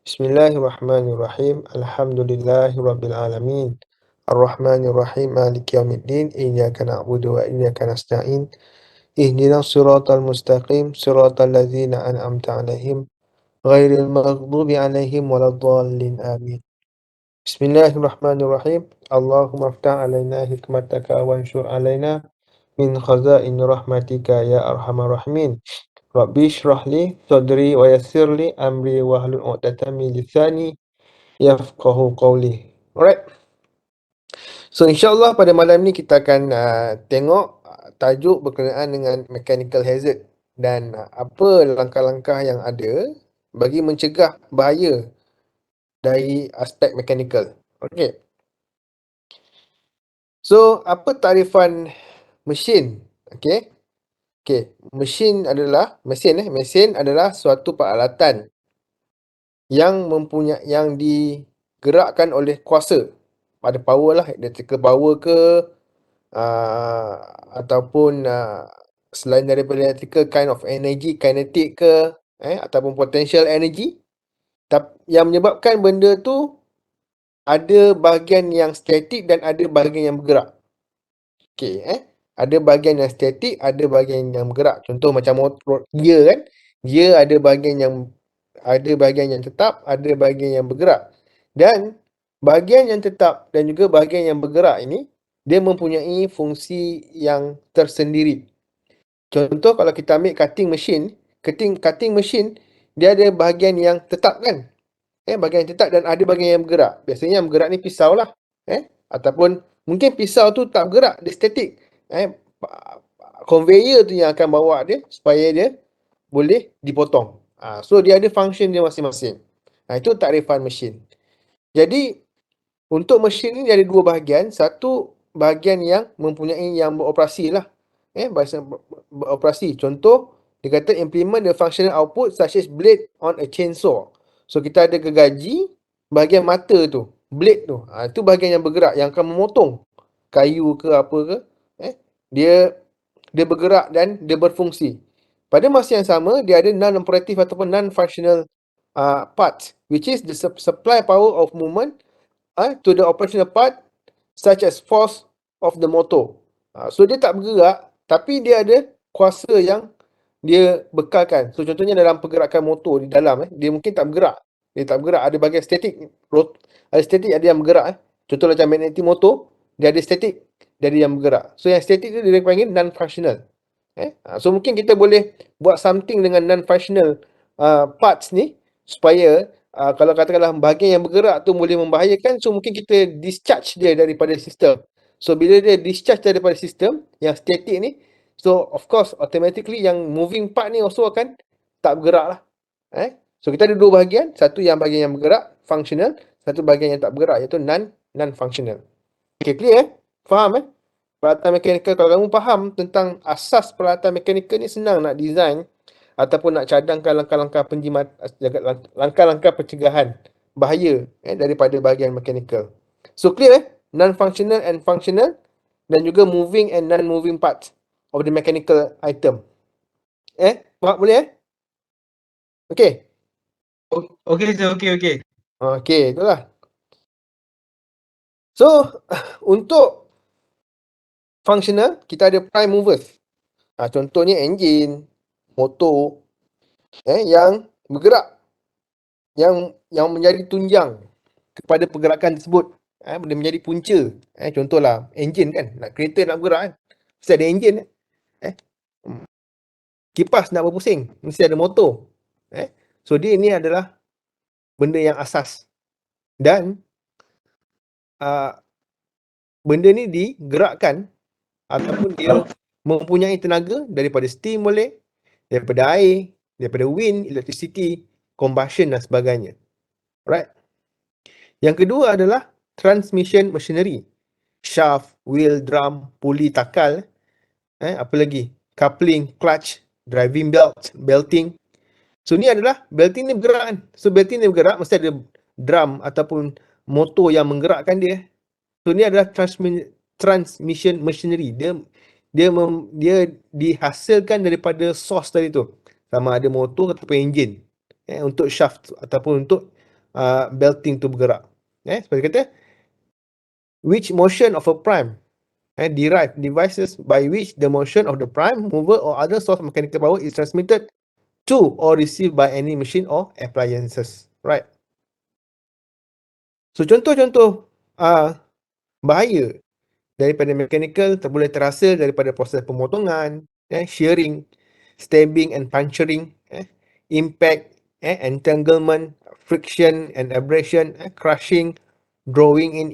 Bismillahirrahmanirrahim. Alhamdulillahirabbil alamin. Arrahmanirrahim. Maliki yaumiddin. Iyyaka na'budu wa iyyaka nasta'in. Ihdinas siratal mustaqim. Siratal ladzina an'amta 'alaihim ghairil maghdubi 'alaihim waladdallin. Amin. Bismillahirrahmanirrahim. Allahumma iftah 'alaina hikmataka wanshur 'alaina min khazain rahmatika ya arhamar rahimin. Rabbi shrah li sadri wa yassir li amri wahlul 'uqdatam min lisani yafqahu qawli. Alright. So insyaAllah pada malam ni kita akan tengok tajuk berkenaan dengan mechanical hazard dan apa langkah-langkah yang ada bagi mencegah bahaya dari aspek mechanical. Okay. So apa tarifan mesin? Okay. Okay. Mesin adalah suatu peralatan yang digerakkan oleh kuasa. Ada power lah, electrical power ke, ataupun selain daripada electrical, kind of energy, kinetic ke, ataupun potential energy. Yang menyebabkan benda tu ada bahagian yang statik dan ada bahagian yang bergerak. Okay, ada bahagian yang statik, ada bahagian yang bergerak. Contoh macam motor, gear kan. Gear ada bahagian yang tetap, ada bahagian yang bergerak. Dan bahagian yang tetap dan juga bahagian yang bergerak ini, dia mempunyai fungsi yang tersendiri. Contoh kalau kita ambil cutting machine, dia ada bahagian yang tetap kan. Bahagian yang tetap dan ada bahagian yang bergerak. Biasanya yang bergerak ni pisau lah. Ataupun mungkin pisau tu tak bergerak, dia statik. Conveyor tu yang akan bawa dia supaya dia boleh dipotong. So dia ada function dia masing-masing. Itu takrifan mesin. Jadi untuk mesin ni ada dua bahagian. Satu bahagian yang mempunyai yang beroperasi lah. Beroperasi. Contoh dia kata implement the functional output such as blade on a chainsaw. So kita ada gergaji, bahagian mata tu, blade tu. Itu bahagian yang bergerak yang akan memotong kayu ke apa ke. Dia bergerak dan dia berfungsi. Pada masa yang sama, dia ada non-operative ataupun non-functional parts, which is the supply power of movement to the operational part, such as force of the motor. So dia tak bergerak, tapi dia ada kuasa yang dia bekalkan. So contohnya dalam pergerakan motor di dalam, dia mungkin tak bergerak. Dia tak bergerak, ada bahagian statik, ada statik, ada yang bergerak. Contoh macam magnetic motor, dia ada statik, dia ada yang bergerak. So yang statik tu dia panggil non-functional. So mungkin kita boleh buat something dengan non-functional parts ni supaya kalau katakanlah bahagian yang bergerak tu boleh membahayakan, so mungkin kita discharge dia daripada sistem. So bila dia discharge daripada sistem yang statik ni, so of course automatically yang moving part ni also akan tak bergerak lah. So kita ada dua bahagian, satu yang bahagian yang bergerak, functional, satu bahagian yang tak bergerak, iaitu non-functional. Okay, clear? Faham peralatan mechanical? Kalau kamu faham tentang asas peralatan mechanical ni, senang nak design ataupun nak cadangkan langkah-langkah pencegahan bahaya daripada bahagian mechanical. So clear non-functional and functional, dan juga moving and non-moving parts of the mechanical item. Boleh Okay. Okay, sir. Okay. Okay, itulah. So, untuk functional, kita ada prime movers. Contohnya enjin, motor, yang bergerak, yang menjadi tunjang kepada pergerakan tersebut. Dia menjadi punca. Contohlah, enjin kan. Kereta nak bergerak kan. Mesti ada enjin. Kipas nak berpusing, mesti ada motor. So, dia ni adalah benda yang asas. Dan benda ni digerakkan ataupun dia mempunyai tenaga daripada steam boleh, daripada air, daripada wind, electricity, combustion dan sebagainya. Right? Yang kedua adalah transmission machinery. Shaft, wheel, drum, pulley, takal. Apa lagi? Coupling, clutch, driving belt, belting. So ni adalah, belting ni bergerak kan. So belting ni bergerak, mesti ada drum ataupun motor yang menggerakkan dia. So ni adalah transmission machinery. Dia dihasilkan daripada source tadi tu. Sama ada motor ataupun enjin. Untuk shaft ataupun untuk belting tu bergerak. Seperti kata, which motion of a prime derive devices by which the motion of the prime mover or other source of mechanical power is transmitted to or received by any machine or appliances. Right. So contoh-contoh bahaya daripada mechanical boleh terasa daripada proses pemotongan, shearing, stabbing and puncturing, impact, entanglement, friction and abrasion, crushing, drawing in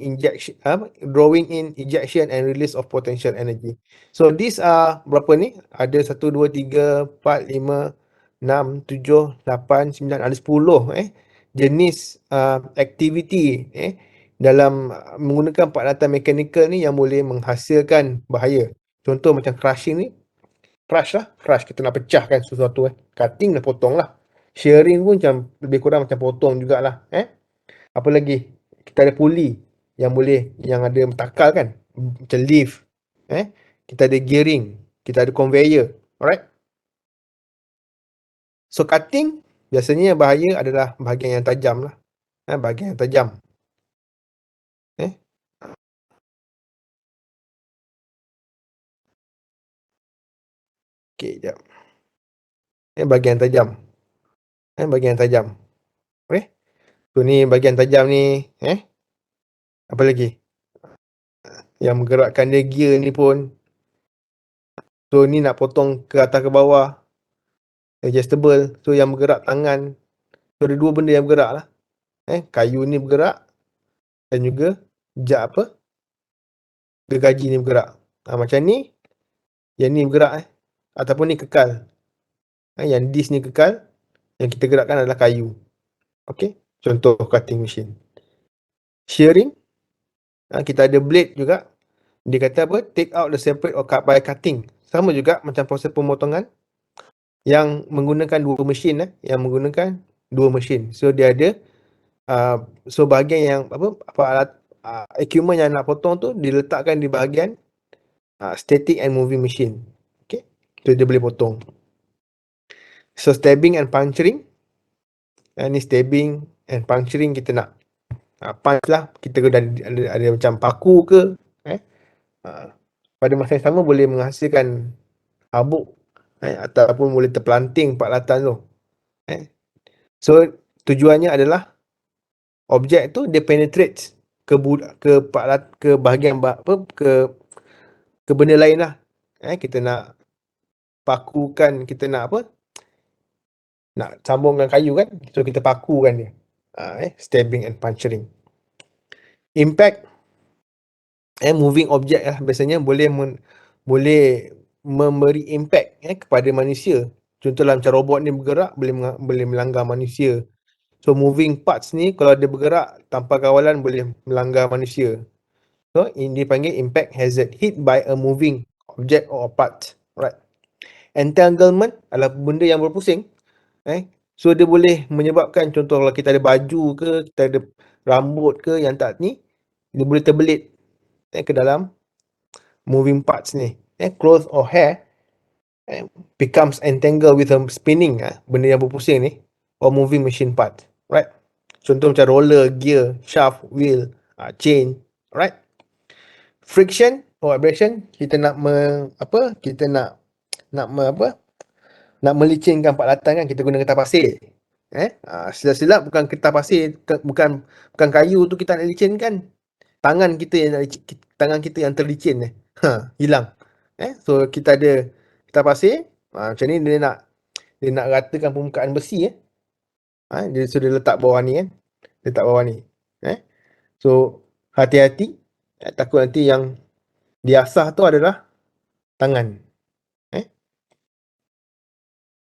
ejection and release of potential energy. So these are berapa ni? Ada 1 2 3 4 5 6 7 8 9 ada 10 jenis aktiviti dalam menggunakan peralatan mechanical ni yang boleh menghasilkan bahaya. Contoh macam crushing ni, crush kita nak pecahkan sesuatu cutting dah potong lah. Shearing pun macam lebih kurang macam potong jugalah. Apa lagi? Kita ada pulley yang ada takal kan, macam lift. Kita ada gearing, kita ada conveyor. Alright. So cutting biasanya bahaya adalah bahagian yang tajam lah. Bahagian yang tajam. Okay, jap. Bahagian tajam. Bahagian tajam. Okay. So ni bahagian tajam ni. Apa lagi? Yang menggerakkan dia gear ni pun. So ni nak potong ke atas ke bawah. Adjustable. So yang bergerak tangan. So ada dua benda yang bergerak lah. Kayu ni bergerak. Dan juga gergaji ni bergerak. Macam ni. Yang ni bergerak ataupun ni kekal. Yang disc ni kekal. Yang kita gerakkan adalah kayu. Okay. Contoh cutting machine. Shearing. Kita ada blade juga. Dia kata apa? Take out the separate or cut by cutting. Sama juga macam proses pemotongan. Yang menggunakan dua mesin. So dia ada so bahagian yang alat equipment yang nak potong tu diletakkan di bahagian static and moving machine. Okay. So dia boleh potong. So stabbing and puncturing. Ni stabbing and puncturing kita nak punch lah. Kita ada macam paku ke. Pada masa yang sama boleh menghasilkan habuk. Ataupun boleh terpelanting peralatan tu. So tujuannya adalah objek tu dia penetrates ke bahagian ke benda lain lah. Kita nak pakukan, kita nak nak sambungkan kayu kan, so kita pakukan dia. Stabbing and puncturing. Impact, moving object lah biasanya boleh memberi impact kepada manusia. Contohlah macam robot ni bergerak boleh melanggar manusia. So moving parts ni kalau dia bergerak tanpa kawalan boleh melanggar manusia. So ini dipanggil impact hazard, hit by a moving object or part. Right. Entanglement adalah benda yang berpusing. So dia boleh menyebabkan, contoh kalau kita ada baju ke, kita ada rambut ke yang tak ni, dia boleh terbelit ke dalam moving parts ni. Clothes or hair becomes entangled with a spinning, benda yang berpusing ni, or moving machine part. Right. Contoh macam roller, gear, shaft, wheel, chain. Right. Friction or abrasion, kita nak nak melicinkan peralatan kan, kita guna kertas pasir. Silap-silap bukan kertas pasir, bukan kayu tu kita nak licinkan. Tangan kita yang terlicin hilang. So kita ada kertas pasir, macam ni dia nak ratakan permukaan besi dia sudah letak bawah ni kan. Letak bawah ni. So hati-hati, takut nanti yang diasah tu adalah tangan.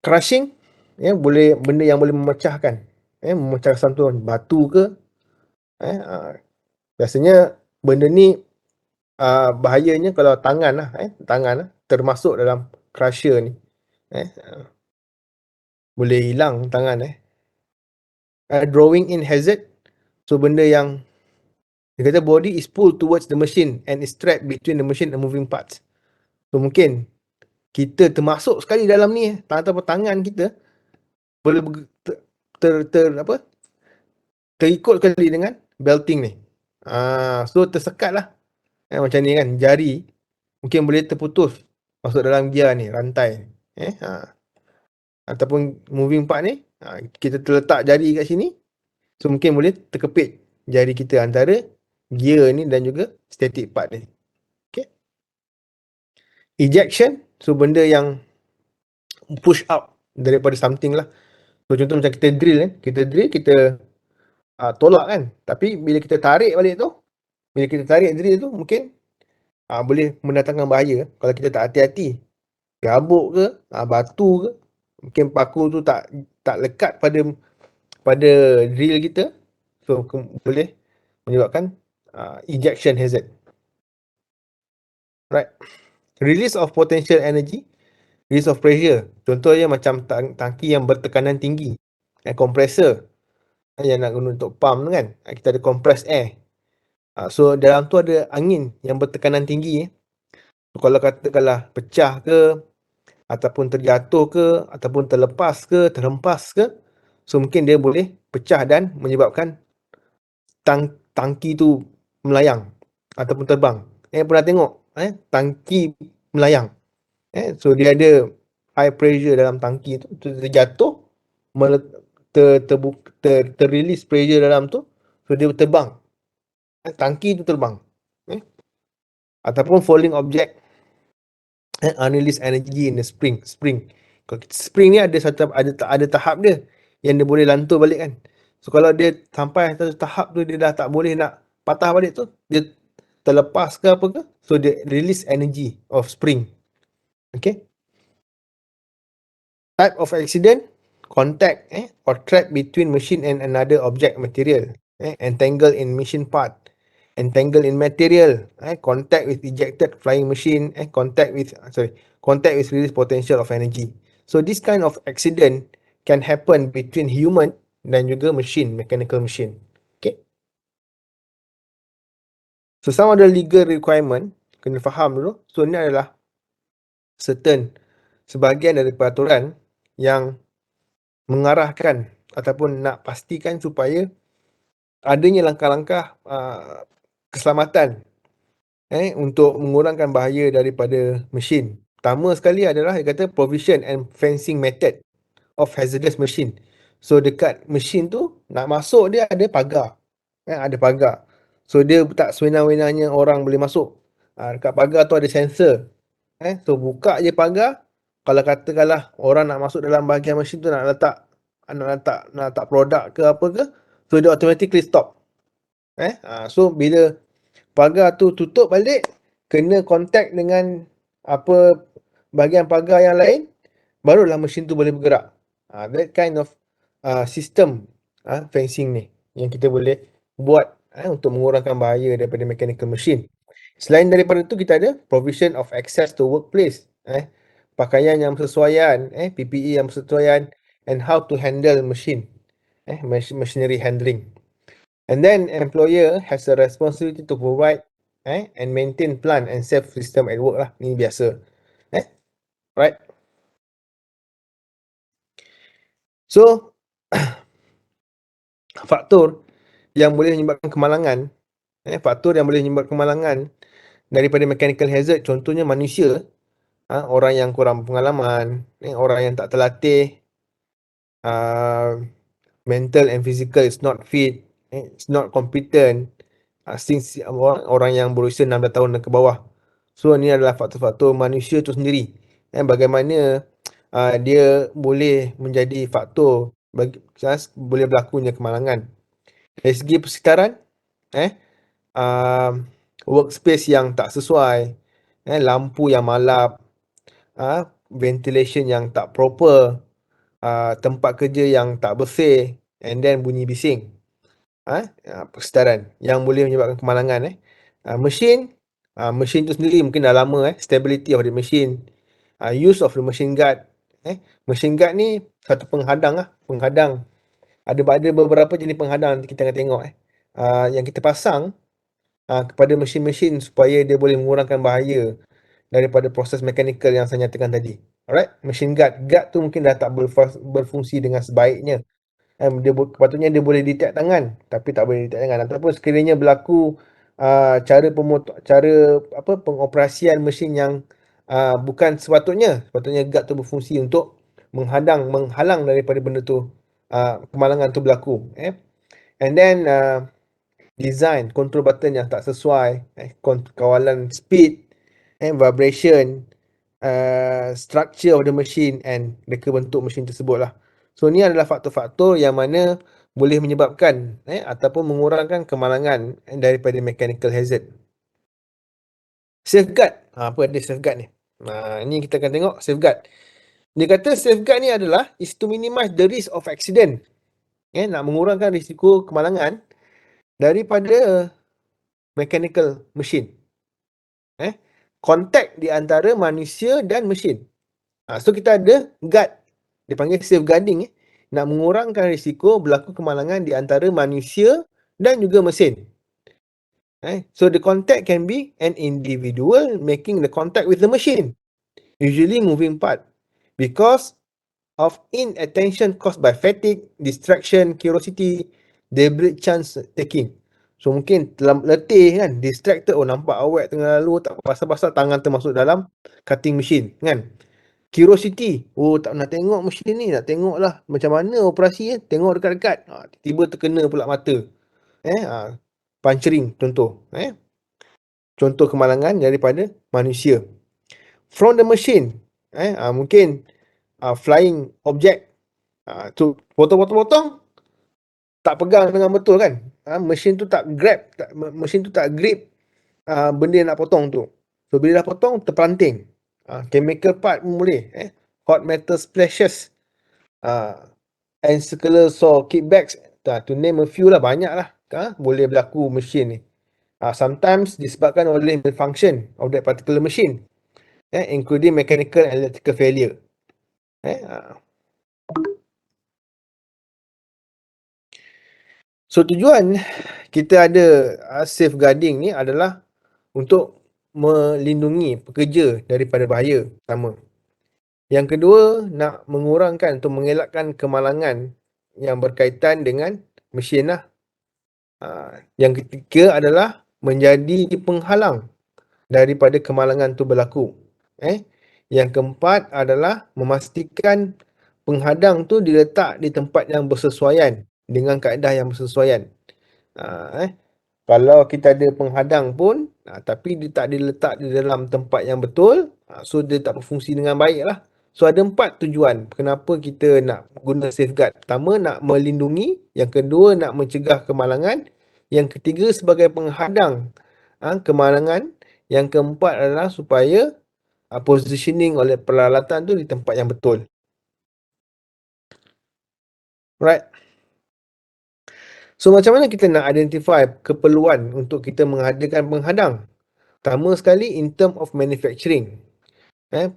Crushing, benda yang boleh memecahkan, memecahkan satu batu ke. Biasanya benda ni bahayanya kalau tangan termasuk dalam crusher ni. Boleh hilang tangan. Drawing in hazard, so benda yang dia kata body is pulled towards the machine and is trapped between the machine and moving parts. So mungkin kita termasuk sekali dalam ni, tangan kita boleh terikut kali dengan belting ni. So tersekat lah. Macam ni kan, jari mungkin boleh terputus masuk dalam gear ni, rantai. Ataupun moving part ni, kita terletak jari kat sini, so mungkin boleh terkepit jari kita antara gear ni dan juga static part ni. Okay. Ejection, so benda yang push out daripada something lah. So contoh macam kita drill kan, kita tolak kan, tapi bila kita tarik balik tu, bila kita tarik drill tu, mungkin boleh mendatangkan bahaya kalau kita tak hati-hati. Gabuk ke, batu ke, mungkin paku tu tak lekat pada drill kita, so boleh menyebabkan ejection hazard. Right. Release of potential energy, release of pressure. Contohnya macam tangki yang bertekanan tinggi, compressor yang nak guna untuk pump kan, kita ada compressed air. So dalam tu ada angin yang bertekanan tinggi. So, kalau katakanlah pecah ke, ataupun terjatuh ke, ataupun terlepas ke, terhempas ke, so mungkin dia boleh pecah dan menyebabkan tangki tu melayang ataupun terbang. Pernah tengok tangki melayang. So dia ada high pressure dalam tangki tu, terjatuh, terrelease pressure dalam tu, so dia terbang. Tangki tu terbang. Ataupun falling object, unreleased energy in the spring. Spring ni ada tahap dia yang dia boleh lantur balik kan. So kalau dia sampai satu tahap tu dia dah tak boleh nak patah balik tu, dia terlepas ke apa ke, so dia release energy of spring. Okay. Type of accident, contact or trap between machine and another object material. Entangle in machine part, entangle in material, contact with ejected flying machine, contact with release potential of energy. So this kind of accident can happen between human dan juga machine, mechanical machine. Okay. So some of the legal requirement kena faham dulu. So ni adalah sebahagian dari peraturan yang mengarahkan ataupun nak pastikan supaya adanya langkah-langkah keselamatan untuk mengurangkan bahaya daripada mesin. Pertama sekali adalah dia kata provision and fencing method of hazardous machine. So dekat mesin tu nak masuk dia ada pagar. Ada pagar. So dia tak sewenang-wenangnya orang boleh masuk. Dekat pagar tu ada sensor. So buka je pagar. Kalau katakanlah orang nak masuk dalam bahagian mesin tu nak letak produk ke apa ke, so dia automatically stop. So bila pagar tu tutup balik, kena contact dengan apa bahagian pagar yang lain, barulah mesin tu boleh bergerak. That kind of system fencing ni yang kita boleh buat untuk mengurangkan bahaya daripada mechanical machine. Selain daripada itu, kita ada provision of access to workplace, pakaian yang bersesuaian, PPE yang bersesuaian, and how to handle machine, machinery handling. And then employer has a responsibility to provide and maintain plant and safe system at work lah. Ni biasa. Right? So faktor yang boleh menyebabkan kemalangan, daripada mechanical hazard, contohnya manusia, orang yang kurang pengalaman, orang yang tak terlatih, mental and physical is not fit, it's not competent, since orang yang berusia 16 tahun dan ke bawah. So ni adalah faktor-faktor manusia tu sendiri. Bagaimana dia boleh menjadi faktor boleh berlakunya kemalangan. Dari segi persekitaran, workspace yang tak sesuai, lampu yang malap, ventilation yang tak proper, tempat kerja yang tak bersih, and then bunyi bising. Persekitaran yang boleh menyebabkan kemalangan. Mesin tu sendiri mungkin dah lama, stability of the machine, use of the machine guard. Machine guard ni satu penghadang. Ada beberapa jenis penghadang nanti kita akan tengok yang kita pasang kepada mesin-mesin supaya dia boleh mengurangkan bahaya daripada proses mechanical yang saya nyatakan tadi. Alright, machine guard tu mungkin dah tak berfungsi dengan sebaiknya. Sepatutnya dia boleh detect tangan, tapi tak boleh detect tangan. Ataupun sekiranya berlaku cara pengoperasian mesin yang bukan sepatutnya guard tu berfungsi untuk menghalang daripada benda tu, kemalangan tu berlaku. And then design control button yang tak sesuai, kawalan speed, vibration, structure of the machine and reka bentuk mesin tersebut lah. So ni adalah faktor-faktor yang mana boleh menyebabkan ataupun mengurangkan kemalangan daripada mechanical hazard. Safeguard. Apa ada safeguard ni? Ni kita akan tengok safeguard. Dia kata safeguard ni adalah is to minimize the risk of accident. Nak mengurangkan risiko kemalangan daripada mechanical machine. Kontak di antara manusia dan mesin. So kita ada guard. Dia panggil safeguarding. Nak mengurangkan risiko berlaku kemalangan di antara manusia dan juga mesin. So the contact can be an individual making the contact with the machine, usually moving part, because of inattention caused by fatigue, distraction, curiosity, deliberate chance taking. So mungkin letih kan, distracted, nampak awak tengah lalu, tak pasal-pasal tangan termasuk dalam cutting machine kan. Curiosity, tak nak tengok mesin ni, nak tengok lah macam mana operasi, tengok dekat-dekat, tiba terkena pula mata. Puncturing contoh. Contoh kemalangan daripada manusia. From the machine, mungkin flying object, tu potong-potong-potong, tak pegang dengan betul kan. Mesin tu tak grab, mesin tu tak grip benda yang nak potong tu. So bila dah potong, terpelanting. Chemical part pun boleh. Hot metal splashes, ancicular saw kickbacks, to name a few lah, banyak lah. Boleh berlaku mesin ni. Sometimes disebabkan oleh malfunction of that particular machine, including mechanical and electrical failure. So tujuan kita ada safeguarding ni adalah untuk melindungi pekerja daripada bahaya pertama. Yang kedua, nak mengurangkan atau mengelakkan kemalangan yang berkaitan dengan mesin lah. Yang ketiga adalah menjadi penghalang daripada kemalangan tu berlaku. Yang keempat adalah memastikan penghadang tu diletak di tempat yang bersesuaian dengan kaedah yang bersesuaian. Kalau kita ada penghadang pun, tapi dia tak diletak di dalam tempat yang betul, so dia tak berfungsi dengan baik lah. So ada 4 tujuan kenapa kita nak guna safeguard. Pertama, nak melindungi. Yang kedua, nak mencegah kemalangan. Yang ketiga, sebagai penghadang kemalangan. Yang keempat adalah supaya positioning oleh peralatan tu di tempat yang betul. Right. So macam mana kita nak identify keperluan untuk kita menghadirkan penghadang? Pertama sekali, in term of manufacturing.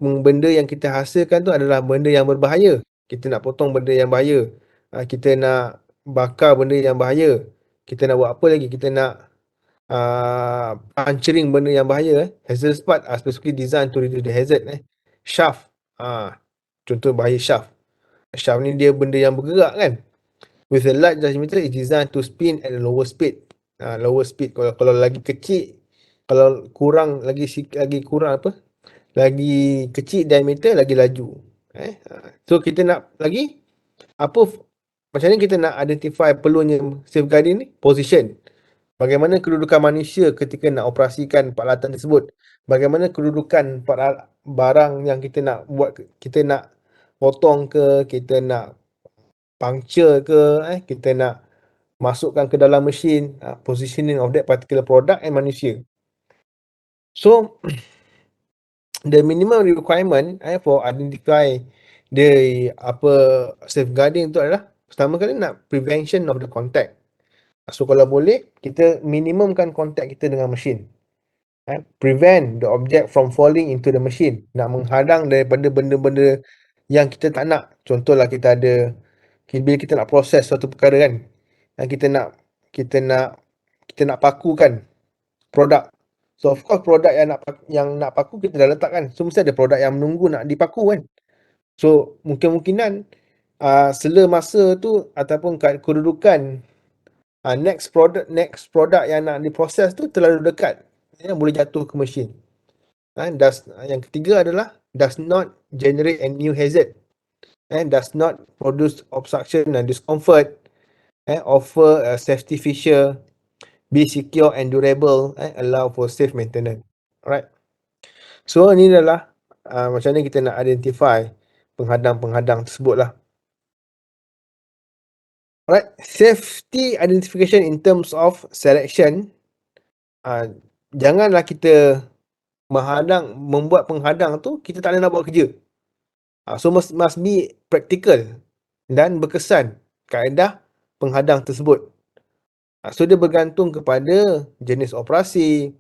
Benda yang kita hasilkan tu adalah benda yang berbahaya. Kita nak potong benda yang bahaya. Kita nak bakar benda yang bahaya. Kita nak buat apa lagi? Kita nak puncturing benda yang bahaya. Hazardous part are specifically designed to reduce the hazard. Shaft. Contoh bahaya shaft. Shaft ni dia benda yang bergerak kan. With a large diameter is designed to spin at a lower speed. Lower speed. Kalau lagi kecil, kalau kurang lagi kurang lagi kecil diameter, lagi laju. So kita nak lagi macam mana kita nak identify perlunya safeguarding ni? Position. Bagaimana kedudukan manusia ketika nak operasikan peralatan tersebut? Bagaimana kedudukan barang yang kita nak buat, kita nak potong ke, kita nak puncture ke, kita nak masukkan ke dalam mesin, positioning of that particular product and manusia. So the minimum requirement for identify the safeguarding itu adalah pertama kali nak prevention of the contact. So kalau boleh kita minimumkan contact kita dengan mesin. Prevent the object from falling into the machine. Nak menghadang daripada benda-benda yang kita tak nak. Contohlah kita ada, bila kita nak proses suatu perkara kan, kita nak pakukan produk. So of course produk yang nak paku kita dah letak kan. So mesti ada produk yang menunggu nak dipaku kan. So mungkin-mungkinan sela masa tu ataupun kedudukan next product yang nak diproses tu terlalu dekat, boleh jatuh ke mesin. Yang ketiga adalah does not generate a new hazard and does not produce obstruction and discomfort, offer a safety feature, be secure and durable, allow for safe maintenance. Alright. So ni adalah macam mana kita nak identify penghadang-penghadang tersebut lah. Alright, safety identification in terms of selection. Janganlah kita membuat penghadang tu kita tak nak buat kerja. So must be practical dan berkesan kaedah penghadang tersebut. So dia bergantung kepada jenis operasi,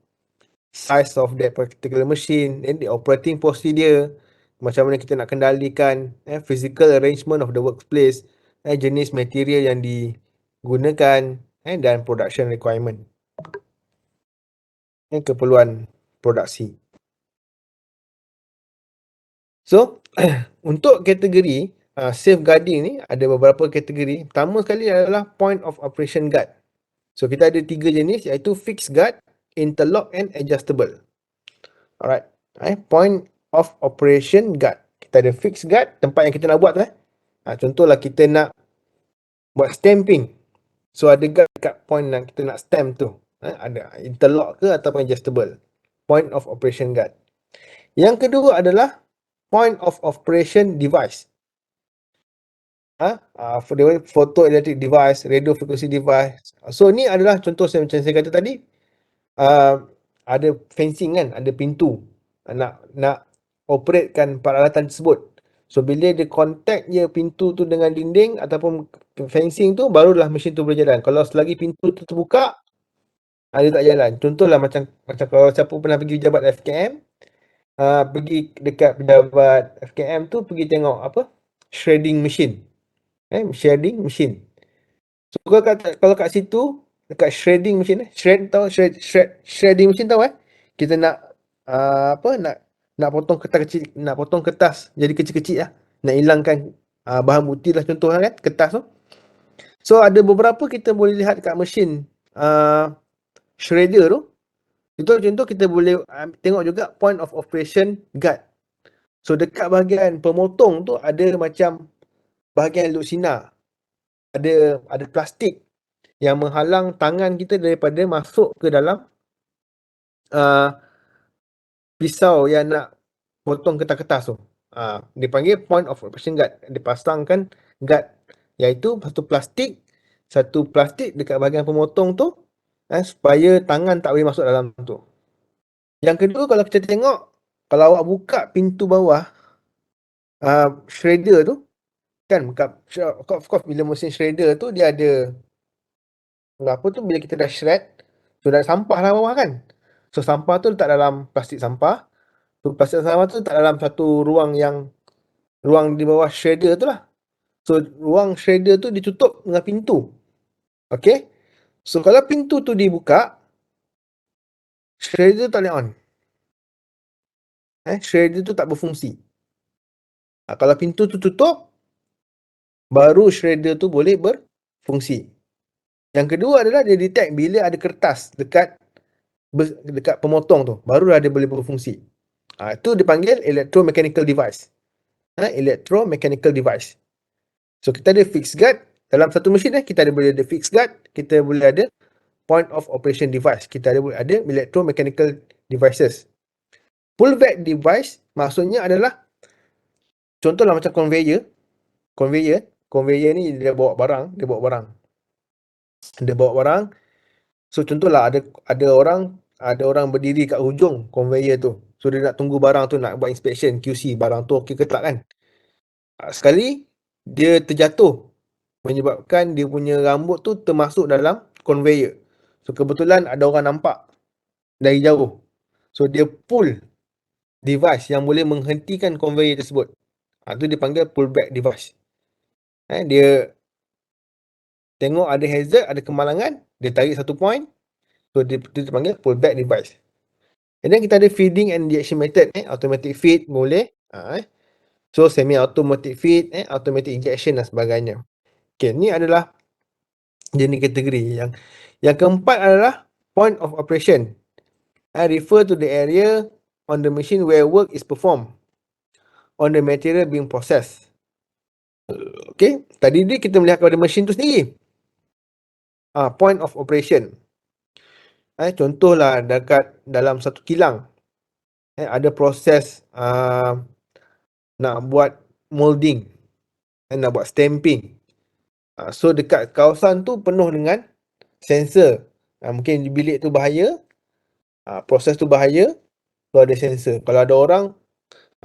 size of that particular machine, and the operating procedure, macam mana kita nak kendalikan, physical arrangement of the workplace, jenis material yang digunakan, dan production requirement, keperluan produksi. So untuk kategori safeguarding ni ada beberapa kategori. Pertama sekali adalah point of operation guard. So kita ada 3 jenis, iaitu fixed guard, interlock and adjustable. Alright. Point of operation guard. Kita ada fixed guard, tempat yang kita nak buat tu. Contohlah kita nak buat stamping. So ada guard dekat point yang kita nak stamp tu. Ada interlock ke ataupun adjustable. Point of operation guard. Yang kedua adalah point of operation device. Photoelectric device, radio frequency device. So ni adalah contoh macam saya kata tadi, ada fencing kan, ada pintu, nak operatekan peralatan tersebut. So bila dia contact je pintu tu dengan dinding ataupun fencing tu, barulah mesin tu boleh jalan. Kalau selagi pintu tu terbuka, dia tak jalan. Contohlah macam kalau siapa pernah pergi pejabat FKM, pergi dekat pejabat FKM tu, pergi tengok shredding machine. Shredding machine. So kalau kat situ, dekat shredding machine, shredding machine tahu kita nak nak potong kertas kecil, nak potong kertas jadi kecil-kecil lah, nak hilangkan bahan putih lah contohnya kan, kertas tu. So ada beberapa kita boleh lihat kat mesin shredder tu. Itu contoh kita boleh tengok juga point of operation guard. So dekat bahagian pemotong tu ada macam bahagian elok sinar. Ada plastik yang menghalang tangan kita daripada masuk ke dalam pisau yang nak potong kertas-kertas tu. Dipanggil point of operation guard. Dipasangkan guard, iaitu satu plastik dekat bahagian pemotong tu, supaya tangan tak boleh masuk dalam tu. Yang kedua, kalau kita tengok, kalau awak buka pintu bawah shredder tu kan, of course bila mesin shredder tu dia ada bila kita dah shred, so dah sampah lah bawah kan. So sampah tu letak dalam plastik sampah. So plastik sampah tu letak dalam satu ruang di bawah shredder tu lah. So ruang shredder tu ditutup dengan pintu. Okay. So kalau pintu tu dibuka, shredder tak boleh on. Shredder tu tak berfungsi. Kalau pintu tu tutup, baru shredder tu boleh berfungsi. Yang kedua adalah dia detect bila ada kertas dekat pemotong tu, barulah dia boleh berfungsi. Itu dipanggil electromechanical device. Electromechanical device. So kita ada fixed guard dalam satu mesin, kita boleh ada fixed guard, kita boleh ada point of operation device, kita ada electromechanical devices. Pullback device maksudnya adalah contohlah macam conveyor ni dia bawa barang. So contohlah ada orang berdiri kat hujung conveyor tu. So dia nak tunggu barang tu, nak buat inspection QC barang tu okey ke tak kan. Sekali dia terjatuh menyebabkan dia punya rambut tu termasuk dalam conveyor. So kebetulan ada orang nampak dari jauh. So dia pull device yang boleh menghentikan conveyor tersebut. Itu dipanggil pullback device. Dia tengok ada hazard, ada kemalangan, dia tarik satu point. So dia dipanggil pullback device. And then kita ada feeding and injection method. Automatic feed boleh. So semi automatic feed, automatic injection dan sebagainya. Okey, ni adalah jenis kategori. Yang keempat adalah point of operation. Refer to the area on the machine where work is performed on the material being processed. Okey, tadi ni kita melihat kepada mesin tu sendiri. Point of operation. Contohlah dekat dalam satu kilang, ada proses nak buat molding, nak buat stamping. So dekat kawasan tu penuh dengan sensor. Mungkin di bilik tu bahaya, proses tu bahaya, so ada sensor. Kalau ada orang,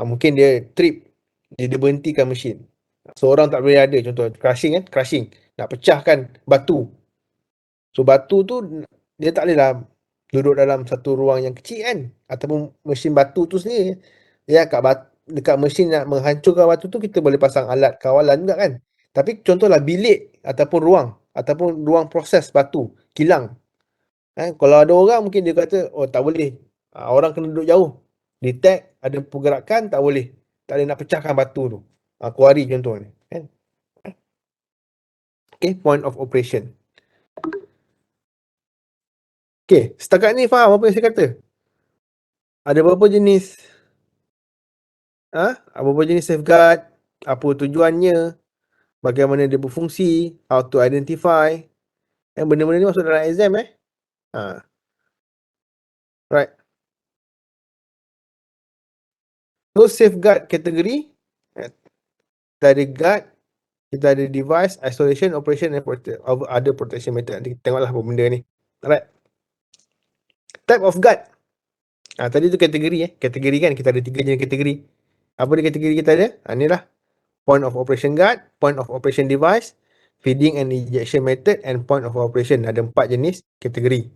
mungkin dia trip, dia berhentikan mesin. So orang tak boleh ada, contoh crushing nak pecahkan batu. So batu tu dia tak bolehlah duduk dalam satu ruang yang kecil kan, ataupun mesin batu tu sendiri. Dekat mesin nak menghancurkan batu tu kita boleh pasang alat kawalan juga kan. Tapi contohlah bilik ataupun ruang proses batu, kilang. Kalau ada orang mungkin dia kata, oh tak boleh. Orang kena duduk jauh. Detect ada pergerakan tak boleh. Tak boleh nak pecahkan batu tu. Quarry contoh ni. Kan? Okay, point of operation. Okay, setakat ni faham apa yang saya kata? Ada berapa jenis berapa jenis safeguard, apa tujuannya, bagaimana dia berfungsi, how to identify. Benda-benda ni masuk dalam exam right. So safeguard kategori, kita ada guard, kita ada device, isolation, operation and other protection method. Nanti kita tengoklah apa benda ni. Alright. Type of guard. Tadi tu kategori kategori kan, kita ada 3 jenis kategori. Apa dia kategori kita ada? Ni lah. Point of operation guard, point of operation device, feeding and injection method, and point of operation. Ada 4 jenis kategori.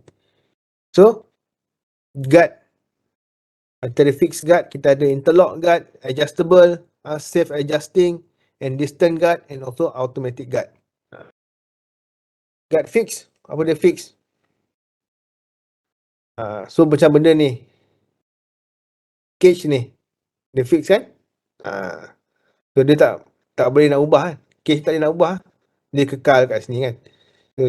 So, guard. Antara fixed guard, kita ada interlock guard, adjustable, safe adjusting, and distant guard, and also automatic guard. Guard fix. Apa dia fix? So, macam benda ni. Cage ni. Dia fix kan? So, dia tak boleh nak ubah kan? Cage tak boleh nak ubah. Dia kekal kat sini kan?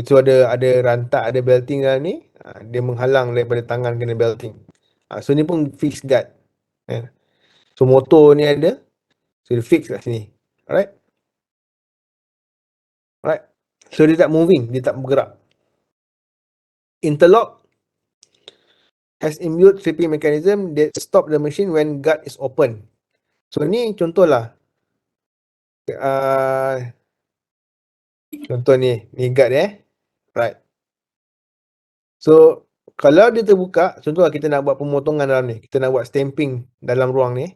So ada rantak, ada belting dalam ni, dia menghalang daripada tangan kena belting. So ni pun fixed guard. So motor ni ada, so dia fix kat sini. Alright. So dia tak moving, dia tak bergerak. Interlock has inbuilt tripping mechanism that stop the machine when guard is open. So ni contohlah. Contoh ni guard right. So kalau dia terbuka, contohlah kita nak buat pemotongan dalam ni, kita nak buat stamping dalam ruang ni,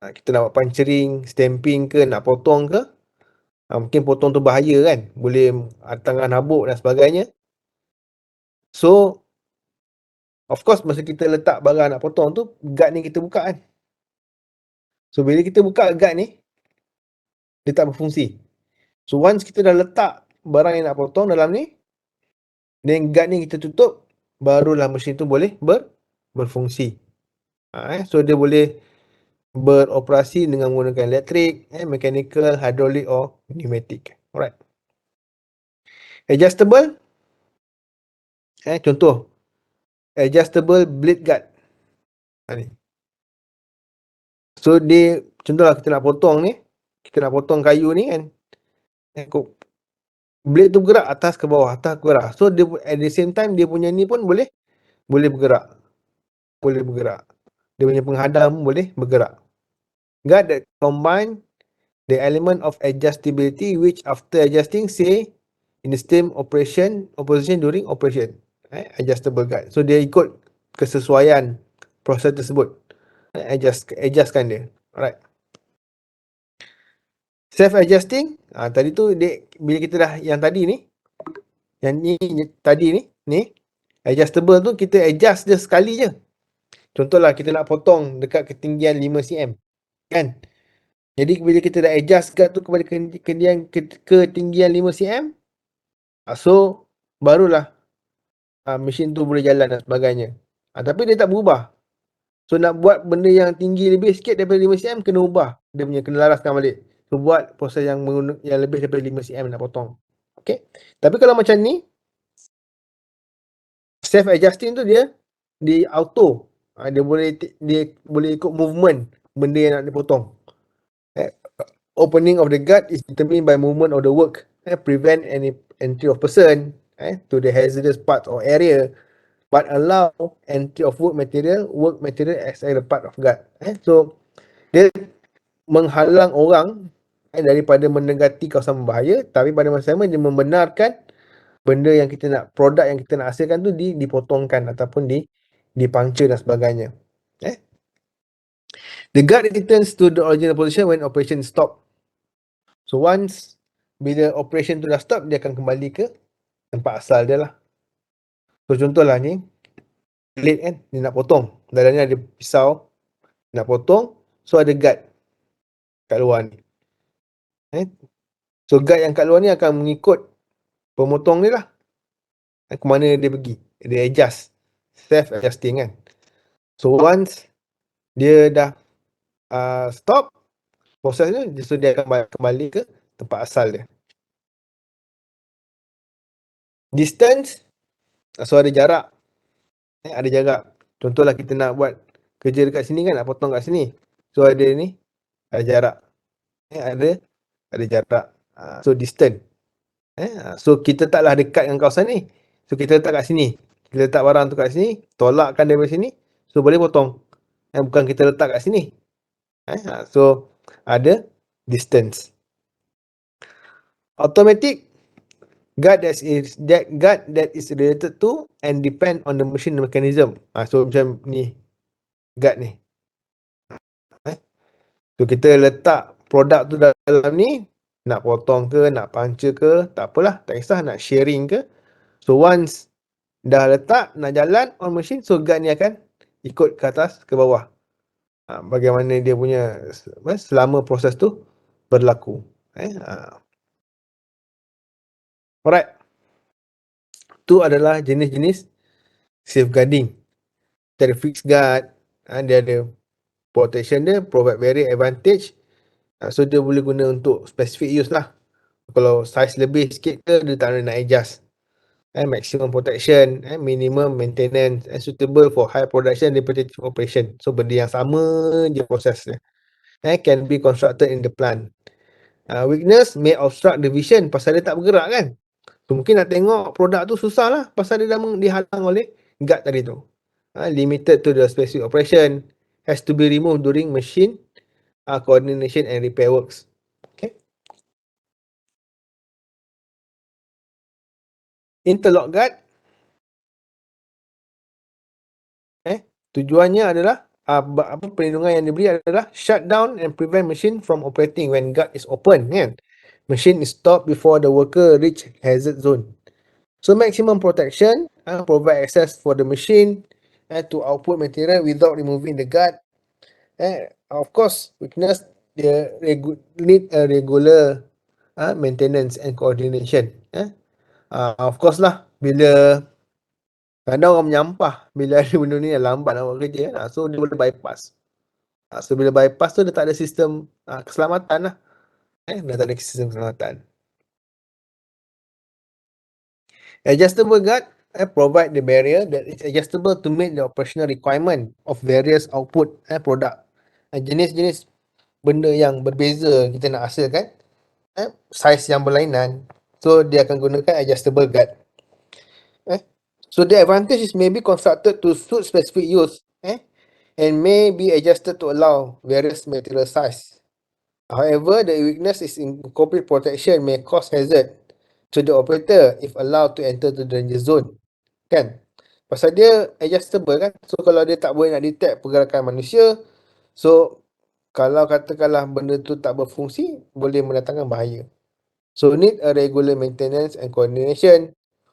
kita nak buat puncturing, stamping ke, nak potong ke, mungkin potong tu bahaya kan, boleh tangan habuk dan sebagainya. So of course masa kita letak barang nak potong tu, guard ni kita buka kan. So bila kita buka guard ni, dia tak berfungsi. So once kita dah letak barang yang nak potong dalam ni, then guard ni kita tutup, barulah mesin tu boleh berfungsi. So dia boleh beroperasi dengan menggunakan elektrik, mechanical, hydraulic or pneumatic. Alright. Adjustable. Contoh. Adjustable blade guard. Ni. So dia, contohlah kita nak potong ni, kita nak potong kayu ni kan. Blade tu bergerak atas ke bawah, atas ke bawah. So dia at the same time dia punya ni pun boleh bergerak. Boleh bergerak. Dia punya penghadam boleh bergerak. Guard that combine the element of adjustability which after adjusting say in the same operation during operation. Adjustable guard. So dia ikut kesesuaian proses tersebut. Adjustkan dia. Alright. Self adjusting, tadi tu dia, bila kita dah yang tadi ni, yang ni tadi ni adjustable tu kita adjust je sekali je. Contohlah kita nak potong dekat ketinggian 5 cm kan. Jadi bila kita dah adjust guard tu kepada ketinggian 5 cm, so barulah mesin tu boleh jalan dan sebagainya. Tapi dia tak berubah. So nak buat benda yang tinggi lebih sikit daripada 5 cm kena ubah. dia punya kena laraskan balik. So buat proses yang lebih daripada 5 cm nak potong. Okay. Tapi kalau macam ni, self adjusting tu dia di auto. Dia boleh ikut movement benda yang nak dipotong. Opening of the gut is determined by movement of the work. Prevent any entry of person to the hazardous part or area, but allow entry of work material as a part of gut. So dia menghalang orang daripada mendekati kawasan berbahaya, tapi pada masa sama dia membenarkan benda yang kita nak, produk yang kita nak hasilkan tu dipotongkan ataupun dipuncture dan sebagainya. The gut returns to the original position when operation stop. So once bila operation tu dah stop, dia akan kembali ke tempat asal dia lah. So contohlah ni blade kan, dia nak potong, dalam ni ada pisau nak potong, so ada guard kat luar ni. So guard yang kat luar ni akan mengikut pemotong ni lah, ke mana dia pergi, dia adjust, self adjusting kan. So once dia dah stop proses ni, so dia akan kembali ke tempat asal dia. Distance, so ada jarak. Ada jarak. Contohlah kita nak buat kerja dekat sini kan, nak potong kat sini. So ada ni, ada jarak. Ada jarak. So distance. So kita taklah dekat dengan kawasan ni. So kita letak kat sini. Kita letak barang tu kat sini, tolakkan daripada sini, so boleh potong. Bukan kita letak kat sini. So ada distance. Automatic, guard that is related to and depend on the machine mechanism. So macam ni, guard ni. So kita letak produk tu dalam ni, nak potong ke, nak puncture ke, tak apalah, tak kisah, nak sharing ke. So once dah letak, nak jalan on machine, so guard ni akan ikut ke atas, ke bawah. Bagaimana dia punya selama proses tu berlaku. Alright. Tu adalah jenis-jenis safeguarding. Ada fixed guard, dia ada protection dia, provide very advantage. So dia boleh guna untuk specific use lah. Kalau size lebih sikit ke, dia tak nak adjust. Maximum protection, minimum maintenance, suitable for high production repetitive operation. So benda yang sama je prosesnya. Can be constructed in the plant. Weakness may obstruct the vision pasal dia tak bergerak kan. So mungkin nak tengok produk tu susah lah pasal dia dah dihalang oleh guard tadi tu. Limited to the specific operation, has to be removed during machine coordination and repair works. Okay. Interlock guard, tujuannya adalah perlindungan yang diberi adalah shut down and prevent machine from operating when guard is open kan. Machine is stopped before the worker reach hazard zone. So maximum protection, provide access for the machine to output material without removing the guard. Of course, weakness dia need a regular maintenance and coordination. Of course lah, bila kadang orang menyampah, bila ada benda ni lambat nak buat kerja, so dia boleh bypass. So bila bypass tu dia tak ada sistem keselamatan lah. Dia tak ada sistem keselamatan. Adjustable guard provide the barrier that is adjustable to meet the operational requirement of various output product. Jenis-jenis benda yang berbeza kita nak hasilkan, size yang berlainan, so dia akan gunakan adjustable guard. So the advantage is may be constructed to suit specific use and may be adjusted to allow various material size. However, the weakness is incomplete protection may cause hazard to the operator if allowed to enter the danger zone. Kan? Pasal dia adjustable kan. So kalau dia tak boleh nak detect pergerakan manusia, so kalau katakanlah benda tu tak berfungsi, boleh mendatangkan bahaya. So need a regular maintenance and coordination.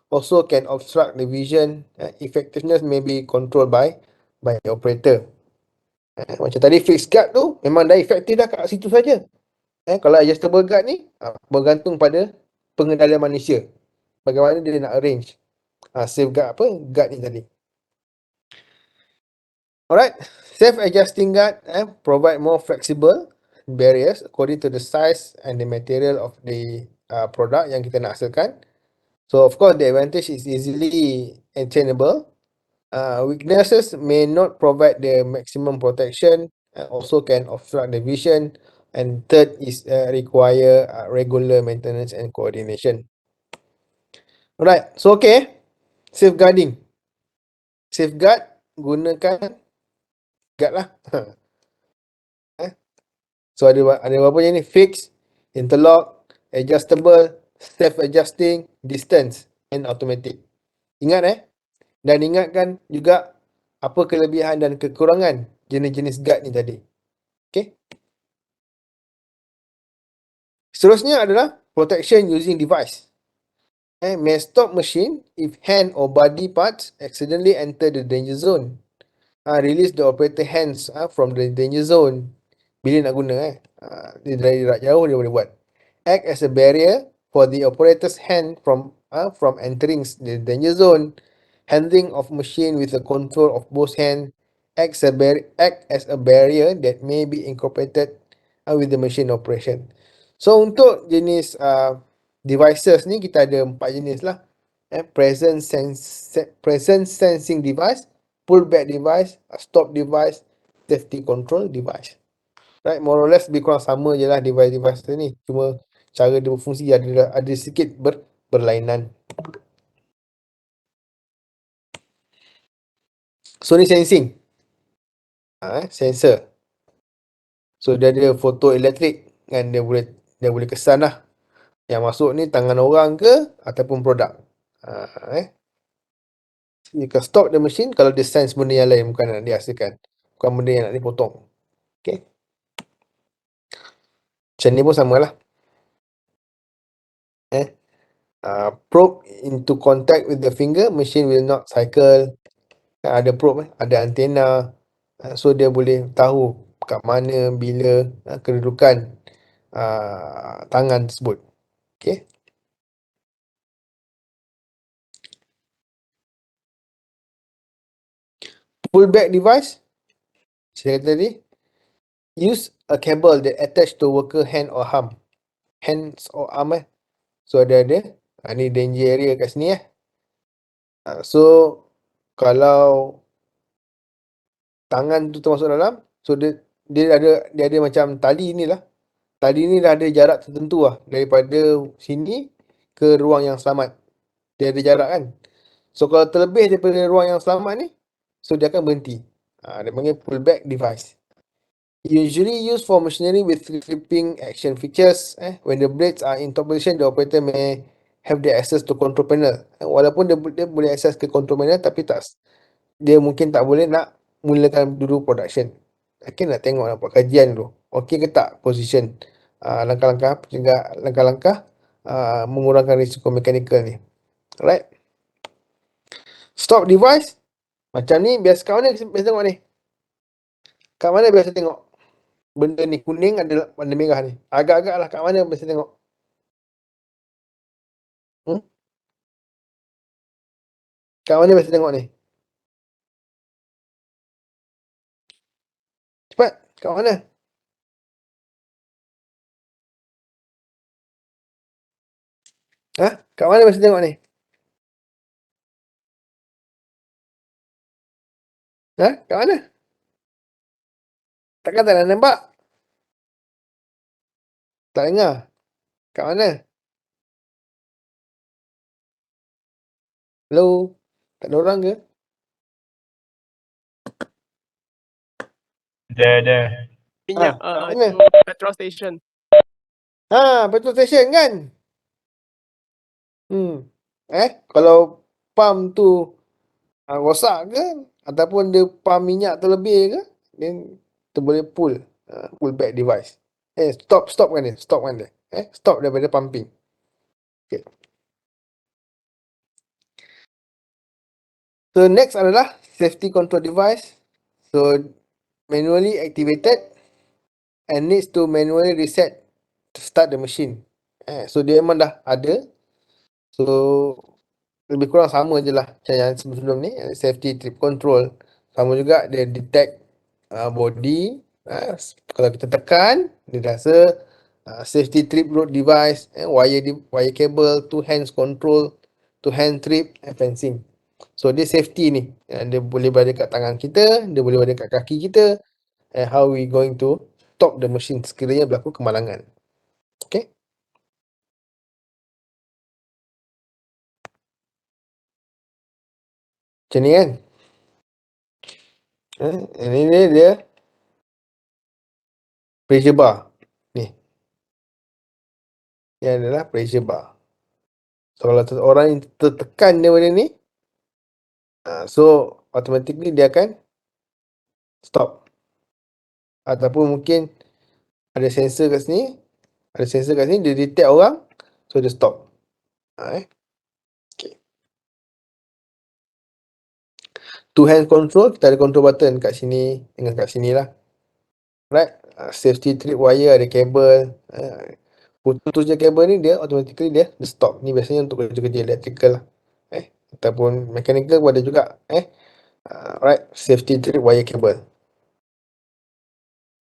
Also can obstruct the vision. Effectiveness may be controlled by the operator. Macam tadi fixed guard tu memang dah efektif dah kat situ saja. Kalau adjustable guard ni bergantung pada pengendalian manusia. Bagaimana dia nak arrange safeguard guard ni tadi. Alright, self-adjusting guard provide more flexible barriers according to the size and the material of the product yang kita nak hasilkan. So of course the advantage is easily attainable. Weaknesses may not provide the maximum protection, also can obstruct the vision, and third is require regular maintenance and coordination. Alright, so okay, safeguarding. Safeguard, gunakan guard lah. So ada berapa je ni? Fixed, interlock, adjustable, self-adjusting, distance, and automatic. Ingat dan ingatkan juga apa kelebihan dan kekurangan jenis-jenis guard ni tadi. Okay. Seterusnya adalah protection using device. May stop machine if hand or body parts accidentally enter the danger zone. Release the operator hands from the danger zone. Bila nak guna dia dari jarak jauh dia boleh buat. Act as a barrier for the operator's hand from entering the danger zone. Handling of machine with the control of both hands act as a barrier that may be incorporated with the machine operation. So untuk jenis devices ni kita ada 4 jenis lah. Presence sensing device, pullback device, stop device, safety control device. Right, more or less lebih kurang sama je lah device-device ni. Cuma cara dia berfungsi ada sikit berlainan. So ni sensing. Sensor. So dia ada foto elektrik kan, dia boleh kesan lah. Yang masuk ni tangan orang ke ataupun produk. You can stop the machine kalau dia sense benda yang lain, bukan nak dihasilkan. Bukan benda yang nak dipotong. Okay. Macam ni pun samalah. Probe into contact with the finger, machine will not cycle. Ada probe, ada antena. So dia boleh tahu kat mana, bila kedudukan tangan tersebut. Okay. Pullback device, saya kata tadi, use a cable that attached to worker hand or arm. Hands or arm So ada. Ni danger area kat sini So kalau tangan tu termasuk dalam, so dia ada macam tali ni lah. Tali ni dah ada jarak tertentu lah daripada sini ke ruang yang selamat. Dia ada jarak kan. So kalau terlebih daripada ruang yang selamat ni, so dia akan berhenti. Dia panggil pullback device. Usually used for machinery with clipping action features. When the blades are in top position, the operator may have the access to control panel. Walaupun dia boleh access ke control panel, tapi dia mungkin tak boleh nak mulakan dulu production. Okay, nak tengok, nak buat kajian dulu. Okay ke tak position langkah-langkah mengurangkan risiko mekanikal ni. Alright. Stop device. Macam ni, biasa kat mana biasa tengok ni? Kat mana biasa tengok? Benda ni kuning ada warna merah ni. Agak-agak lah kat mana biasa tengok? Kat mana biasa tengok ni? Cepat, kat mana? Kat mana biasa tengok ni? Kat mana? Takkan tak nak nampak? Tak dengar? Kat mana? Hello? Tak ada orang ke? Ada. Minyak kat mana? petrol station. Petrol station kan? Kalau pump tu rosak ke ataupun dia pump minyak terlebih ke, then kita boleh pull back device. Stop kan dia? Stop daripada pumping. Okay. So next adalah safety control device. So manually activated and needs to manually reset to start the machine. So dia memang dah ada. So lebih kurang sama je lah macam yang sebelum ni, safety trip control. Sama juga dia detect body, Kalau kita tekan, dia rasa safety trip road device, wire cable, two hands control, two hand trip, fencing. So dia safety ni. Dia boleh berada kat tangan kita, dia boleh berada kat kaki kita. And how we going to stop the machine sekiranya berlaku kemalangan. Okay. Macam ni kan. Ini dia pressure bar. Ni. Ini adalah pressure bar. So kalau orang yang tertekan daripada ni, so automatically dia akan stop. Ataupun mungkin ada sensor kat sini, dia detect orang, so dia stop. Okay. Two hand control, kita ada control button kat sini dengan kat sini lah. Right, safety trip wire, ada kabel. Putus je kabel ni, dia automatically dia stop. Ni biasanya untuk kerja-kerja electrical lah. Ataupun mechanical pun ada juga. Right, safety trip wire cable.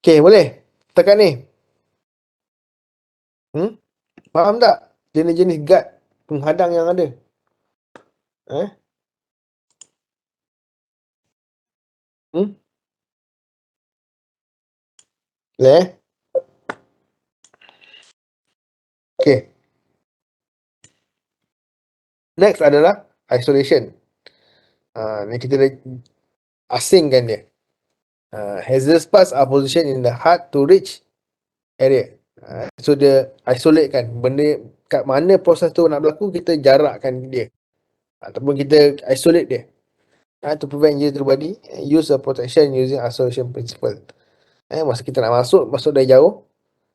Okay, boleh? Tekan ni. Faham tak? Jenis-jenis guard penghadang yang ada. Boleh? Okay. Next adalah isolation. Ni kita dah asingkan dia. Hazardous parts are positioned in the hard to reach area. So dia isolate kan. Benda kat mana proses tu nak berlaku, kita jarakkan dia. Ataupun kita isolate dia. To prevent injury to the body, use a protection using isolation principle. Masa kita nak masuk dari jauh.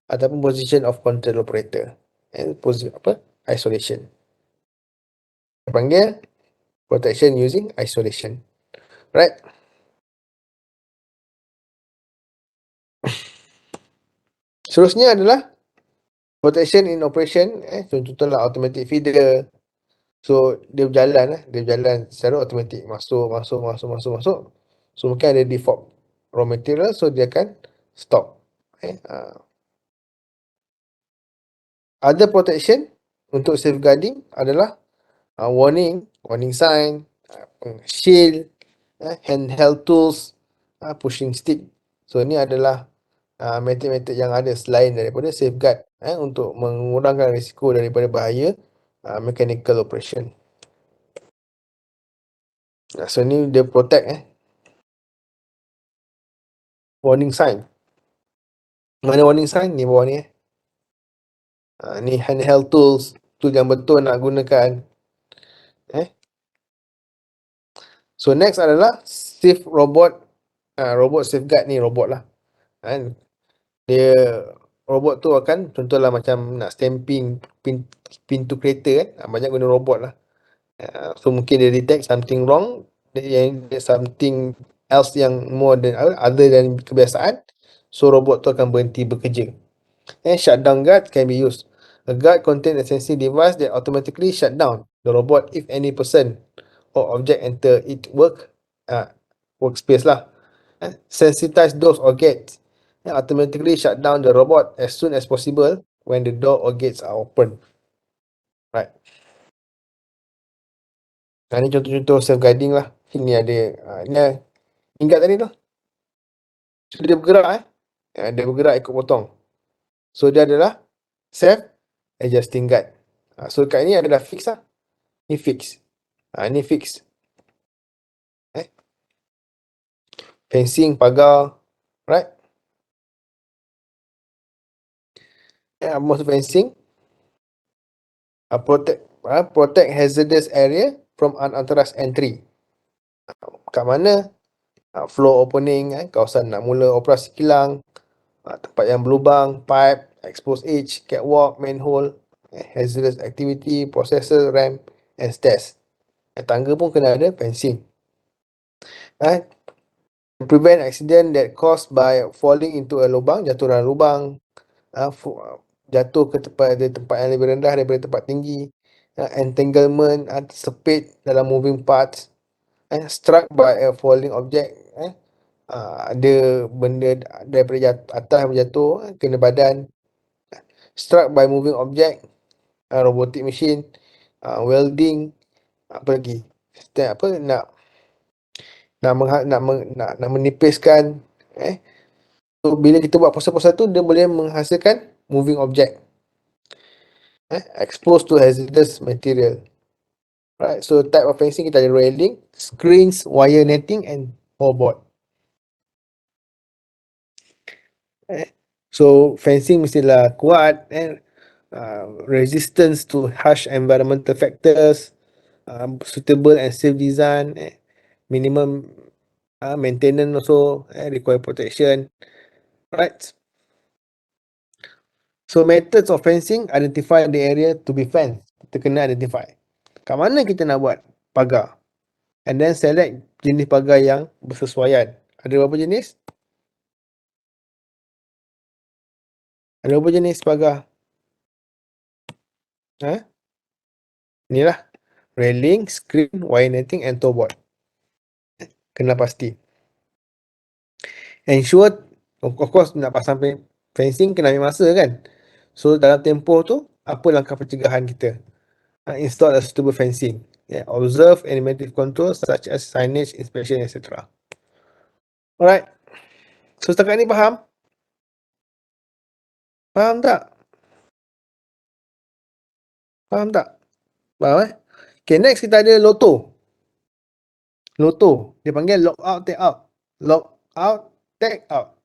Ataupun position of control operator. Isolation. Kita panggil protection using isolation. Right? Seterusnya adalah protection in operation. Contohnya automatic feeder. So dia berjalan secara automatic. Masuk. So mungkin ada default raw material, so dia akan stop. Other protection untuk safeguarding adalah warning sign, shield, handheld tools, pushing stick. So ni adalah metod-metod yang ada selain daripada safeguard untuk mengurangkan risiko daripada bahaya mechanical operation. So ni dia protect warning sign. Mana warning sign? Ni bawah ni ni handheld tools, tool yang betul nak gunakan. So next adalah safe robot. Robot safeguard ni robot lah. Dia robot tu akan contohlah macam nak stamping pintu kereta banyak guna robot lah. So mungkin dia detect something wrong, dia something else yang more than other than kebiasaan. So robot tu akan berhenti bekerja. Shutdown guard can be used. A guard contains a sensitive device that automatically shut down the robot if any person or object enter its workspace lah. Sensitize doors or gates. Automatically shut down the robot as soon as possible when the door or gates are open. Right. Ini contoh-contoh safeguarding lah. Ini ada ingat tadi tu. So dia bergerak dia bergerak ikut potong. So dia adalah self adjusting guard. So kat ni adalah fix lah. Ni fix. Ni fix. Fencing, pagar. Right. Most fencing. Protect hazardous area from unauthorized entry. Kat mana floor opening, kawasan nak mula operasi kilang, tempat yang berlubang, pipe, exposed edge, catwalk, manhole, hazardous activity, processor, ramp and stairs. Tangga pun kena ada fencing. Prevent accident that caused by falling into a lubang, jatuh dalam lubang, jatuh ke tempat yang lebih rendah daripada tempat tinggi, entanglement, tersepit dalam moving parts, struck by a falling object, ada benda daripada atas berjatuh, kena badan. Struck by moving object, robotic machine, welding, apa lagi? Apa nak menipiskan, So bila kita buat proses-proses tu, dia boleh menghasilkan moving object, exposed to hazardous material. Right, so type of fencing kita ada railing, screens, wire netting and wallboard. So fencing mestilah kuat, resistance to harsh environmental factors, suitable and safe design, minimum maintenance also, require protection. Right. So methods of fencing, identify the area to be fenced. Kita kena identify kat mana kita nak buat pagar, and then select jenis pagar yang bersesuaian. Ada berapa jenis? Ada berapa jenis pagar? Inilah railing, screen, wire netting and toe board. Kena pasti. Ensure, of course nak pasang fencing kena ambil masa kan. So dalam tempoh tu, apa langkah pencegahan kita? Install a suitable fencing. Observe animative controls such as signage, inspection, etc. Alright. So setakat ni faham? Faham tak? Faham tak? Faham Okay, next kita ada loto. Loto. Dia panggil lock out, take out. Lock out, take out.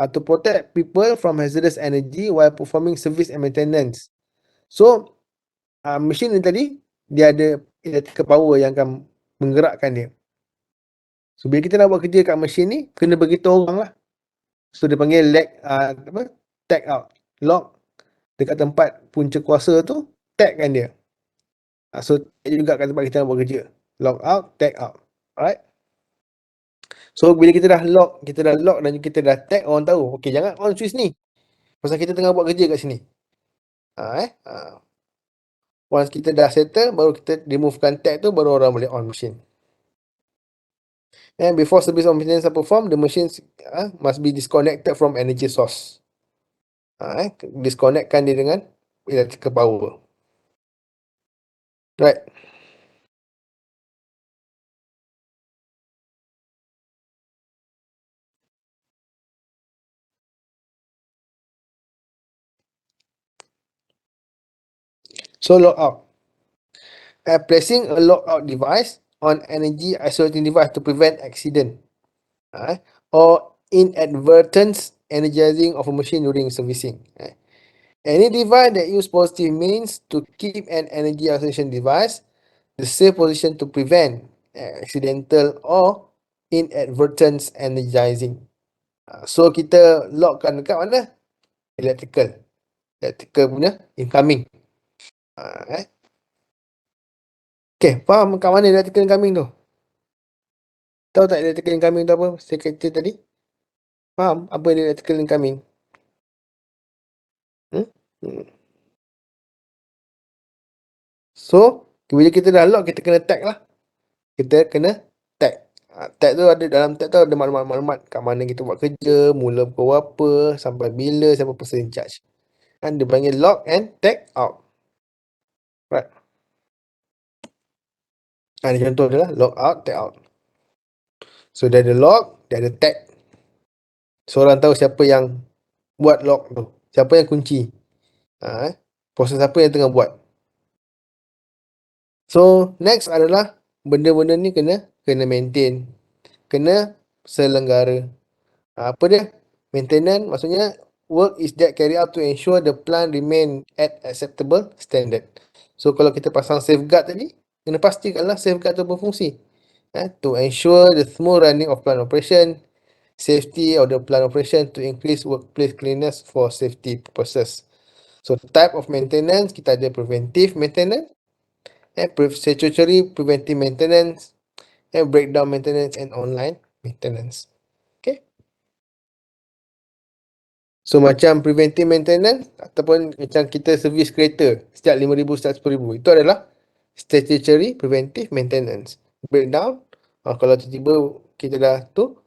To protect people from hazardous energy while performing service and maintenance. So, mesin ni tadi, dia ada electrical power yang akan menggerakkan dia. So, bila kita nak buat kerja kat mesin ni, kena beritahu orang lah. So, dia panggil tag out. Lock dekat tempat punca kuasa tu, tagkan dia. So, juga kat tempat kita nak buat kerja. Lock out, tag out. Alright. So, bila kita dah lock dan kita dah tag, orang tahu. Okay, jangan on switch ni. Pasal kita tengah buat kerja kat sini. Once kita dah settle, baru kita removekan tag tu, baru orang boleh on machine. And before service or maintenance are performed, the machines must be disconnected from energy source. Disconnectkan dia dengan electrical power. Right. So lockout. Placing a lockout device on energy isolating device to prevent accident or inadvertent energizing of a machine during servicing. Any device that use positive means to keep an energy isolation device the safe position to prevent accidental or inadvertent energizing. So kita lockkan dekat mana? Electrical punya incoming. Okay, faham kat mana electrical incoming tu? Tahu tak electrical incoming tu apa? Saya kata tadi. Faham apa dia electrical incoming? So, bila kita dah lock, kita kena tag lah. Kita kena tag. Tag tu ada, dalam tag tu ada maklumat-maklumat kat mana kita buat kerja, mula pukul berapa, sampai bila, siapa person in charge. Dia panggil lock and tag out. Right. Ini contoh dia lah, lock out, tag out. So, dia ada lock, dia ada tag. So, orang tahu siapa yang buat lock tu. Siapa yang kunci. Proses apa yang tengah buat. So, next adalah benda-benda ni kena maintain. Kena selenggara. Apa dia? Maintenance maksudnya work is that carry out to ensure the plant remain at acceptable standard. So, kalau kita pasang safeguard tadi, kena pastikanlah safeguard tu berfungsi. To ensure the smooth running of plant operation, safety of the plant operation to increase workplace cleanliness for safety purposes. So, type of maintenance, kita ada preventive maintenance, statutory preventive maintenance, breakdown maintenance and online maintenance. Okay. So, macam preventive maintenance ataupun macam kita servis kereta setiap 5,000 setiap 10,000, itu adalah statutory preventive maintenance. Breakdown, kalau tiba-tiba kita dah tu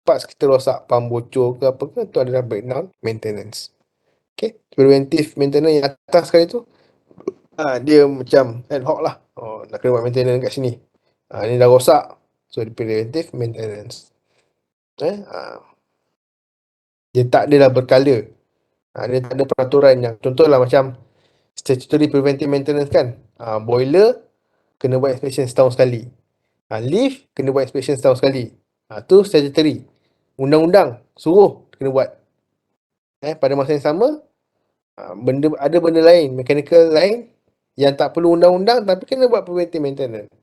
parts kita rosak, pump bocor ke apa ke, tu adalah breakdown maintenance. Okay, preventive maintenance yang atas sekali tu dia macam ad hoc lah. Nak kena buat maintenance kat sini. Ni dah rosak. So preventive maintenance. Dia tak adalah berkala. Dia tak ada peraturan yang contohlah macam statutory preventive maintenance kan. Boiler kena buat inspection setahun sekali. Lift kena buat inspection setahun sekali. Tu statutory. Undang-undang suruh kena buat. Pada masa yang sama ada benda lain, mechanical lain yang tak perlu undang-undang tapi kena buat preventive maintenance.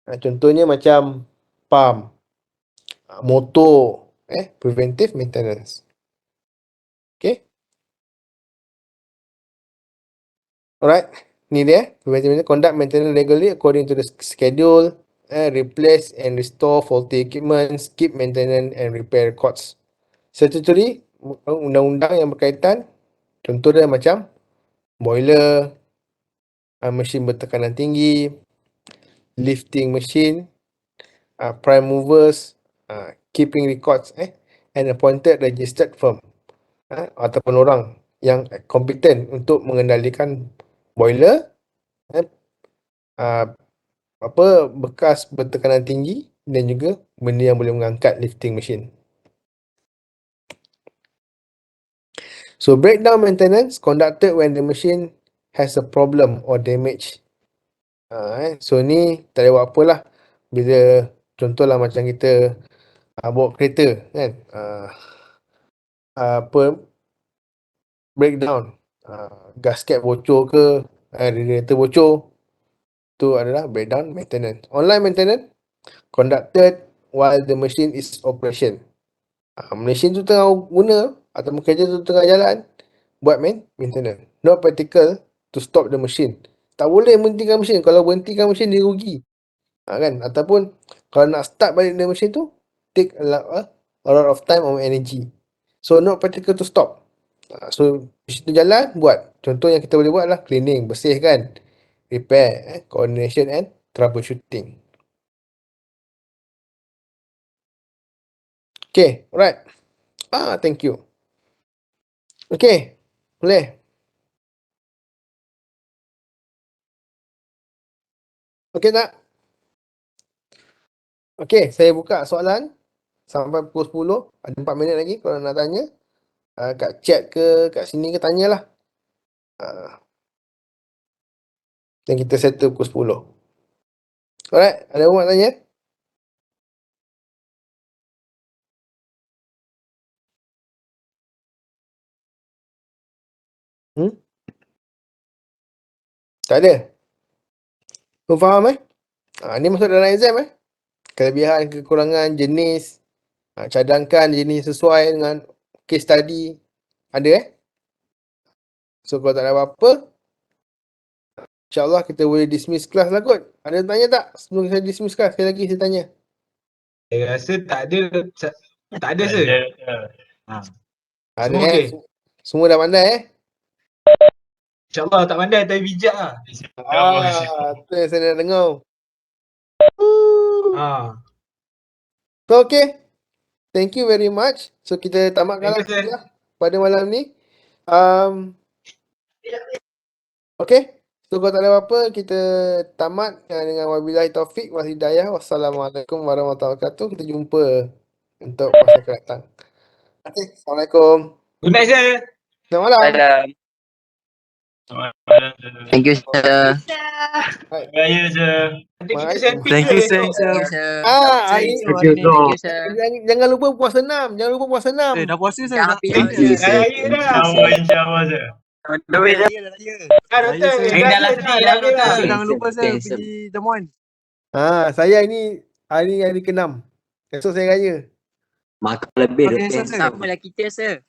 Contohnya macam pump, motor, preventive maintenance. Okay. Alright, ni dia preventive maintenance. Conduct maintenance regularly according to the schedule. Replace and restore faulty equipment, keep maintenance and repair records. Statutory, undang-undang yang berkaitan, contoh dia macam boiler, mesin bertekanan tinggi, lifting machine, prime movers, keeping records, and appointed registered firm, ataupun orang yang kompeten untuk mengendalikan boiler, bekas bertekanan tinggi dan juga benda yang boleh mengangkat lifting machine. So breakdown maintenance conducted when the machine has a problem or damage. So ni tak ada buat apa lah. Bila contohlah macam kita bawa kereta kan, breakdown, gasket bocor ke, radiator bocor, tu adalah breakdown maintenance. Online maintenance conducted while the machine is operation. Mesin tu tengah guna ataupun kerja tu tengah jalan, buat maintenance. Not practical to stop the machine. Tak boleh berhentikan mesin. Kalau berhentikan mesin dia rugi. Kan? Ataupun kalau nak start balik the mesin tu, take a lot of time or energy. So not practical to stop. So mesin tu jalan, buat. Contoh yang kita boleh buat lah cleaning, bersihkan, repair, coordination and troubleshooting. Okay, alright. Thank you. Okay, boleh. Okay tak? Okay, saya buka soalan sampai pukul 10. Ada 4 minit lagi kalau nak tanya. Kat chat ke, kat sini ke, tanyalah. Dan kita settle pukul 10. Alright, ada orang nak tanya? Tak ada? Kau faham ni masuk dalam exam Kelebihan, kekurangan, jenis, cadangkan jenis sesuai dengan case study. Ada So kalau tak ada apa-apa, InsyaAllah kita boleh dismiss kelas lah kot. Ada tanya tak? Sebelum saya dismiss kelas, sekali lagi saya tanya. Saya rasa tak ada. Tak ada sir. Ada Semua okey. Semua dah pandai InsyaAllah tak pandai tapi bijak lah. tu yang saya nak dengar. So okay. Thank you very much. So kita tamatkan Thank you, sir. lah pada malam ni. Okay. So kalau tak ada apa-apa, kita tamat dengan wabillahi taufik wal hidayah. Wassalamualaikum warahmatullahi wabarakatuh. Kita jumpa untuk masa akan datang. Okay. Assalamualaikum. Good night sir. Selamat malam. Thank you, sir. Raya sir. Nanti kita selfie Thank you, sir. esok. Hari Thank you, sir. jangan lupa puasa 6. Jangan lupa puasa 6. Dah puasa saya. Dah Dah Thank you, sir. Raya dah. InsyaAllah sir. Duit dah. Dah doktor. Dah sedih dah, doktor. Jangan lupa saya Okay, pergi jamuan. Saya ini hari ke-6. Esok saya raya. Makan lebih Okay, daripada sir. sama lah kita, sir.